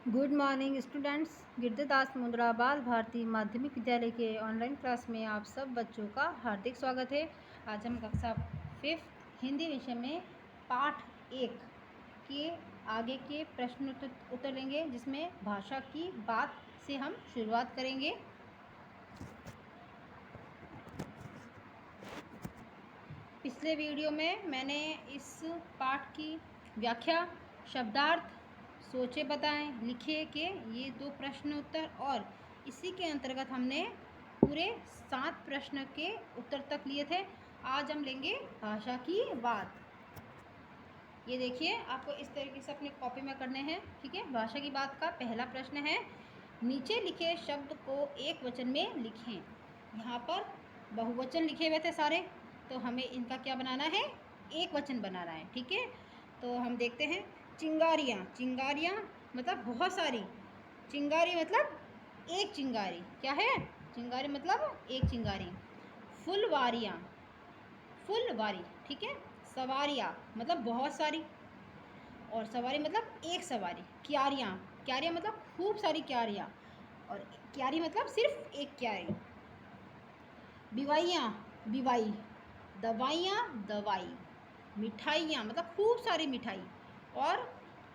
Good morning students. Girdhardas Mundra Bal Bharati माध्यमिक विद्यालय के ऑनलाइन क्लास में आप सब बच्चों का हार्दिक स्वागत है। आज हम कक्षा 5 हिंदी विषय में पाठ 1 के आगे के प्रश्न उत्तर लेंगे, जिसमें भाषा की बात से हम शुरुआत करेंगे। पिछले वीडियो में मैंने इस पाठ की व्याख्या, शब्दार्थ, सोचे बताएं, लिखे के ये 2 प्रश्न उत्तर और इसी के अंतर्गत हमने पूरे 7 प्रश्न के उत्तर तक लिए थे। आज हम लेंगे भाषा की बात। ये देखिए, आपको इस तरीके से अपनी कॉपी में करने हैं, ठीक है। भाषा की बात का पहला प्रश्न है, नीचे लिखे शब्द को एक वचन में लिखें। यहाँ पर बहुवचन लिखे हुए थे सारे, तो हमें इनका क्या बनाना है, एक वचन बनाना है, ठीक है। तो हम देखते हैं। चिंगारियाँ, चिंगारियाँ मतलब बहुत सारी, चिंगारी मतलब एक चिंगारी, क्या है, चिंगारी मतलब एक चिंगारी। फुलवारियाँ, फुलवारी, ठीक है। सवारियाँ मतलब बहुत सारी, और सवारी मतलब एक सवारी। क्यारियाँ, क्यारियाँ मतलब खूब सारी क्यारियाँ, और क्यारी मतलब सिर्फ एक क्यारी। बिवाइयाँ, बिवाई। दवाइयाँ, दवाई। मिठाइयाँ मतलब खूब सारी मिठाई और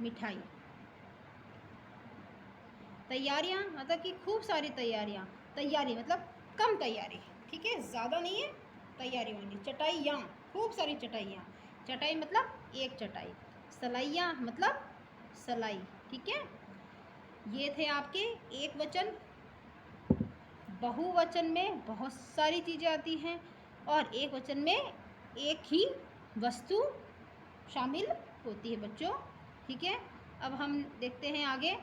मिठाई। तैयारियाँ मतलब कि खूब सारी तैयारियाँ, तैयारी मतलब कम तैयारी, ठीक है, ज़्यादा नहीं है, तैयारी होंगी। चटाइयाँ, खूब सारी चटाइयाँ, चटाई मतलब एक चटाई। सलाइयाँ मतलब सलाई, ठीक है। ये थे आपके एक वचन। बहुवचन में बहुत सारी चीज़ें आती हैं और एक वचन में एक ही वस्तु शामिल होती है बच्चों, ठीक है। अब हम देखते हैं आगे।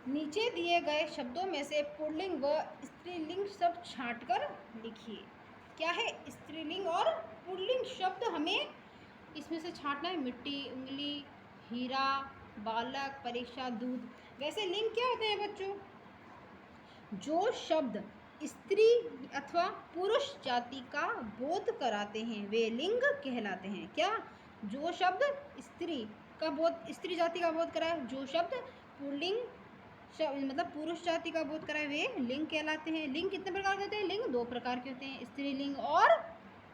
नीचे दिए गए शब्दों में से पुल्लिंग व स्त्रीलिंग शब्द छांटकर लिखिए। क्या है, स्त्रीलिंग और पुल्लिंग शब्द हमें इसमें से छांटना है। मिट्टी, उंगली, हीरा, बालक, परीक्षा, दूध। वैसे लिंग क्या होते हैं बच्चों, जो शब्द स्त्री अथवा पुरुष जाति का बोध कराते हैं वे लिंग कहलाते हैं। क्या, जो शब्द स्त्री का बोध, स्त्री जाति का बोध कराए, जो शब्द पुल्लिंग मतलब पुरुष जाति का बोध कराए, वे लिंग कहलाते हैं। लिंग कितने प्रकार के होते हैं, लिंग 2 प्रकार के होते हैं, स्त्रीलिंग और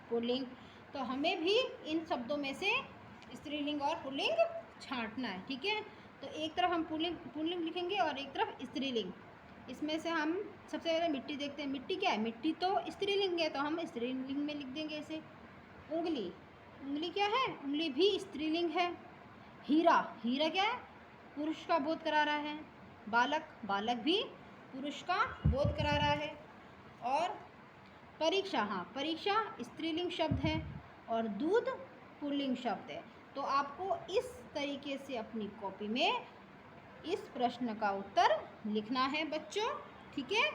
पुल्लिंग। तो हमें भी इन शब्दों में से स्त्रीलिंग और पुल्लिंग छांटना है, ठीक है। तो एक तरफ हम पुल्लिंग लिखेंगे और एक तरफ स्त्रीलिंग। इसमें से हम सबसे पहले मिट्टी देखते हैं। मिट्टी क्या है, मिट्टी तो स्त्रीलिंग है, तो हम स्त्रीलिंग में लिख देंगे ऐसे। उंगली, उंगली क्या है, उंगली भी स्त्रीलिंग है। हीरा, हीरा क्या है, पुरुष का बोध करा रहा है। बालक, बालक भी पुरुष का बोध करा रहा है। और परीक्षा, हाँ, परीक्षा स्त्रीलिंग शब्द है और दूध पुल्लिंग शब्द है। तो आपको इस तरीके से अपनी कॉपी में इस प्रश्न का उत्तर लिखना है बच्चों, ठीक है।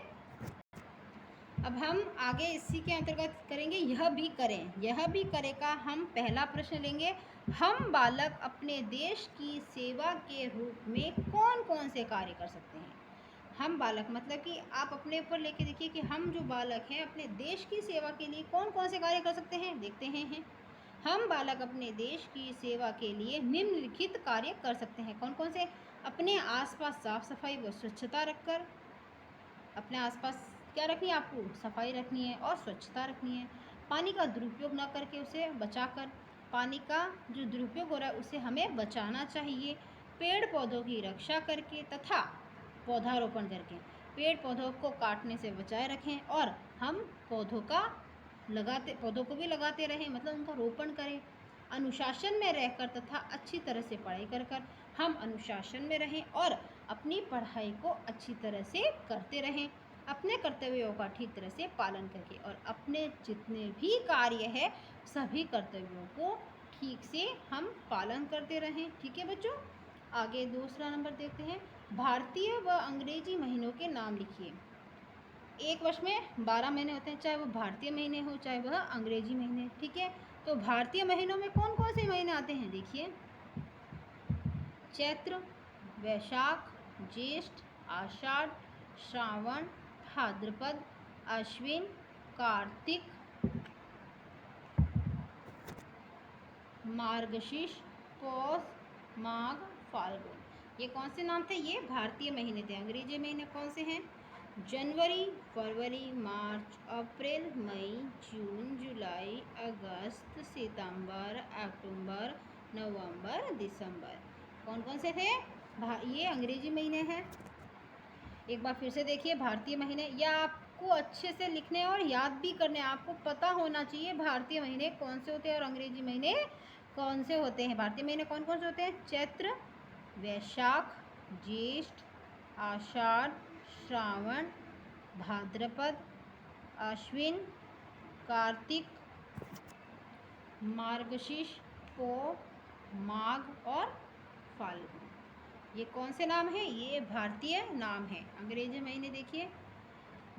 अब हम आगे इसी के अंतर्गत करेंगे, यह भी करें, यह भी करें का हम पहला प्रश्न लेंगे। हम बालक अपने देश की सेवा के रूप में कौन कौन से कार्य कर सकते हैं। हम बालक मतलब कि आप अपने ऊपर लेके देखिए कि हम जो बालक हैं अपने देश की सेवा के लिए कौन कौन से कार्य कर सकते हैं, देखते हैं। हम बालक अपने देश की सेवा के लिए निम्नलिखित कार्य कर सकते हैं। कौन कौन से, अपने आसपास साफ सफाई व स्वच्छता रखकर, अपने आसपास क्या रखनी है, आपको सफाई रखनी है और स्वच्छता रखनी है। पानी का दुरुपयोग न करके उसे बचाकर, पानी का जो दुरुपयोग हो रहा है उसे हमें बचाना चाहिए। पेड़ पौधों की रक्षा करके तथा पौधारोपण करके, पेड़ पौधों को काटने से बचाए रखें और हम पौधों को भी लगाते रहें, मतलब उनका रोपण करें। अनुशासन में रहकर तथा अच्छी तरह से पढ़ाई कर हम अनुशासन में रहें और अपनी पढ़ाई को अच्छी तरह से करते रहें, अपने कर्तव्यों का ठीक तरह से पालन करके, और अपने जितने भी कार्य है सभी कर्तव्यों को ठीक से हम पालन करते रहें, ठीक है बच्चों। आगे दूसरा नंबर देखते हैं। भारतीय व अंग्रेजी महीनों के नाम लिखिए। एक वर्ष में 12 महीने होते हैं, चाहे वो भारतीय महीने हो चाहे वह अंग्रेजी महीने, ठीक है। तो भारतीय महीनों में कौन कौन से महीने आते हैं, देखिए। चैत्र, वैशाख, ज्येष्ठ, आषाढ़, श्रावण, भाद्रपद, अश्विन, कार्तिक, मार्गशीर्ष, पौष, माघ, फाल्गुन। ये कौन से नाम थे? ये भारतीय महीने थे। अंग्रेजी महीने कौन से हैं? जनवरी, फरवरी, मार्च, अप्रैल, मई, जून, जुलाई, अगस्त, सितंबर, अक्टूबर, नवंबर, दिसंबर। कौन कौन से थे? ये अंग्रेजी महीने हैं। एक बार फिर से देखिए, भारतीय महीने, या आपको अच्छे से लिखने और याद भी करने, आपको पता होना चाहिए भारतीय महीने कौन से होते हैं और अंग्रेजी महीने कौन से होते हैं। भारतीय महीने कौन कौन से होते हैं? चैत्र, वैशाख, ज्येष्ठ, आषाढ़, श्रावण, भाद्रपद, आश्विन, कार्तिक, मार्गशीर्ष, पौष, माघ और फाल्गुन। ये कौन से नाम हैं? ये भारतीय नाम हैं। अंग्रेजी महीने देखिए,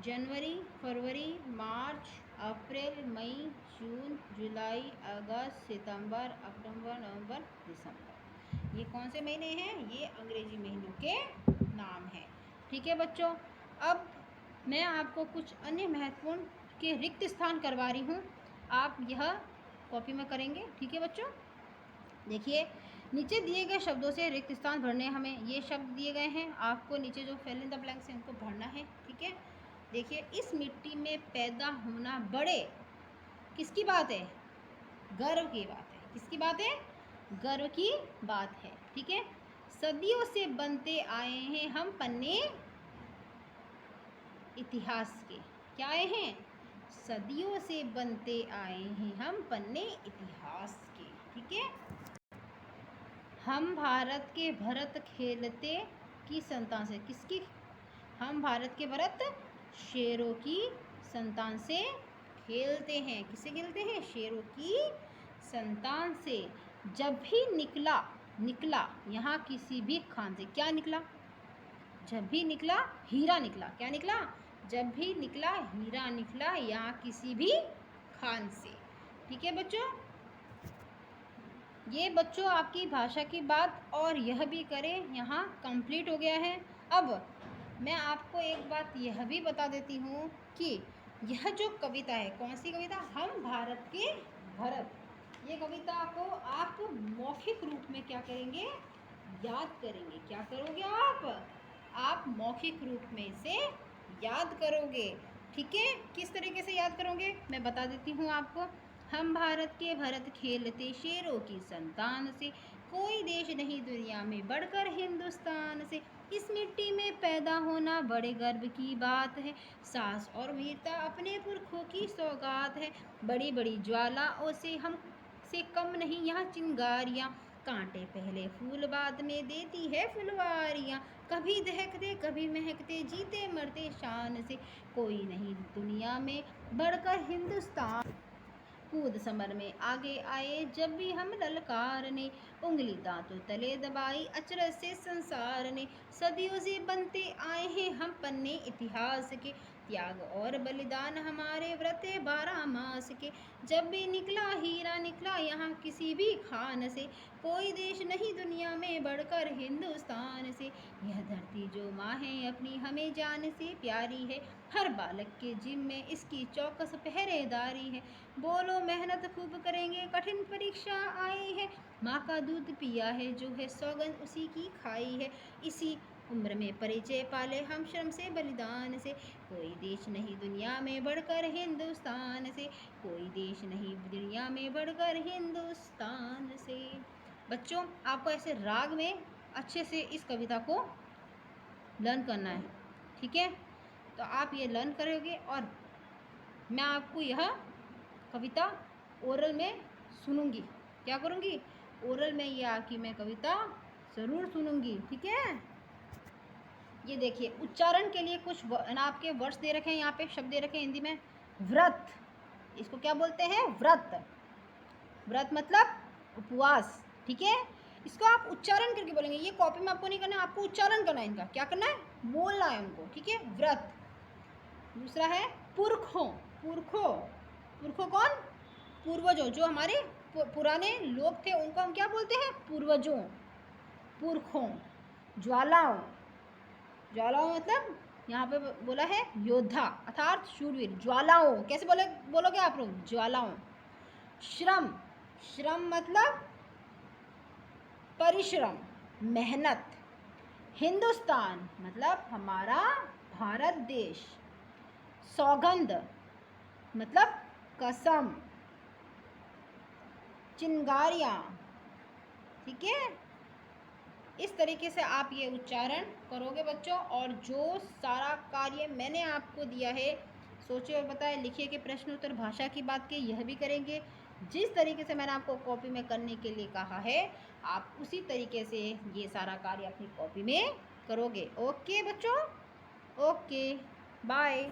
जनवरी, फरवरी, मार्च, अप्रैल, मई, जून, जुलाई, अगस्त, सितंबर, अक्टूबर, नवंबर, दिसंबर। ये कौन से महीने हैं? ये अंग्रेजी महीनों के नाम हैं। ठीक है बच्चों, अब मैं आपको कुछ अन्य महत्वपूर्ण के रिक्त स्थान करवा रही हूँ। आप यह कॉपी में करेंगे। ठीक है बच्चों, देखिए नीचे दिए गए शब्दों से रिक्त स्थान भरने, हमें ये शब्द दिए गए हैं, आपको नीचे जो फिल इन द ब्लैंक्स हैं उनको भरना है। ठीक है, देखिए, इस मिट्टी में पैदा होना बड़े, किसकी बात है? गर्व की बात है। किसकी बात है? गर्व की बात है। ठीक है, सदियों से बनते आए हैं हम पन्ने इतिहास के। क्या आए हैं? सदियों से बनते आए हैं हम पन्ने इतिहास के। ठीक है, हम भारत के भरत खेलते की संतान से, किसकी? हम भारत के भरत शेरों की संतान से खेलते हैं। किससे खेलते हैं? शेरों की संतान से। जब भी निकला, निकला यहाँ किसी भी खान से, क्या निकला? जब भी निकला हीरा निकला। क्या निकला? जब भी निकला हीरा निकला यहाँ किसी भी खान से। ठीक है बच्चों, ये बच्चों आपकी भाषा की बात और यह भी करें यहाँ कंप्लीट हो गया है। अब मैं आपको एक बात यह भी बता देती हूँ कि यह जो कविता है, कौन सी कविता? हम भारत के भरत। ये कविता को आप मौखिक रूप में क्या करेंगे? याद करेंगे। क्या करोगे आप मौखिक रूप में इसे याद करोगे। ठीक है, किस तरीके से याद करोगे मैं बता देती हूँ आपको। हम भारत के भरत खेलते शेरों की संतान से, कोई देश नहीं दुनिया में बढ़कर हिंदुस्तान से। इस मिट्टी में पैदा होना बड़े गर्व की बात है, साहस और वीरता अपने पुरखों की सौगात है। बड़ी बड़ी ज्वालाओं से हम से कम नहीं यहाँ चिंगारियाँ, कांटे पहले फूल बाद में देती है फुलवारियाँ। कभी दहकते कभी महकते जीते मरते शान से, कोई नहीं दुनिया में बढ़कर हिंदुस्तान। कूद समर में आगे आए जब भी हम ललकारने, उंगली दांतों तले दबाई अचरज से संसार ने। सदियों से बनते आए हैं हम पन्ने इतिहास के, त्याग और बलिदान हमारे व्रत 12 मास के। जब भी निकला हीरा निकला यहाँ किसी भी खान से, कोई देश नहीं दुनिया में बढ़कर हिंदुस्तान से। यह धरती जो माँ है अपनी हमें जान से प्यारी है, हर बालक के जिम में इसकी चौकस पहरेदारी है। बोलो मेहनत खूब करेंगे कठिन परीक्षा आई है, माँ का दूध पिया है जो है सौगंध उसी की खाई है। इसी उम्र में परिचय पाले हम श्रम से बलिदान से, कोई देश नहीं दुनिया में बढ़कर हिंदुस्तान से, कोई देश नहीं दुनिया में बढ़कर हिंदुस्तान से। बच्चों, आपको ऐसे राग में अच्छे से इस कविता को लर्न करना है। ठीक है, तो आप ये लर्न करोगे और मैं आपको यह कविता ओरल में सुनूंगी। क्या करूंगी? ओरल में ये आपकी मैं कविता ज़रूर सुनूंगी। ठीक है, ये देखिए उच्चारण के लिए कुछ आपके वर्ड्स दे रखे हैं, यहाँ पे शब्द दे रखे हैं हिंदी में। व्रत, इसको क्या बोलते हैं? व्रत। व्रत मतलब उपवास। ठीक है, इसको आप उच्चारण करके बोलेंगे। ये कॉपी में आपको नहीं करना है, आपको उच्चारण करना है। इनका क्या करना है? बोलना है उनको। ठीक है, व्रत। दूसरा है पुरखों। पुरखों, पुरखों कौन? पूर्वजों, जो हमारे पुराने लोग थे उनको हम क्या बोलते हैं? पूर्वजों। पुरखों। ज्वालाओं, ज्वालाओं मतलब यहाँ पे बोला है योद्धा अर्थात शूरवीर। ज्वालाओं कैसे बोलोगे आप लोग? ज्वालाओं। श्रम, श्रम मतलब परिश्रम, मेहनत। हिंदुस्तान मतलब हमारा भारत देश। सौगंध मतलब कसम। चिंगारियाँ, ठीक है। इस तरीके से आप ये उच्चारण करोगे बच्चों। और जो सारा कार्य मैंने आपको दिया है, सोचे और बताए, लिखिए कि प्रश्न उत्तर भाषा की बात की, यह भी करेंगे। जिस तरीके से मैंने आपको कॉपी में करने के लिए कहा है, आप उसी तरीके से ये सारा कार्य अपनी कॉपी में करोगे। ओके बच्चों, ओके, बाय।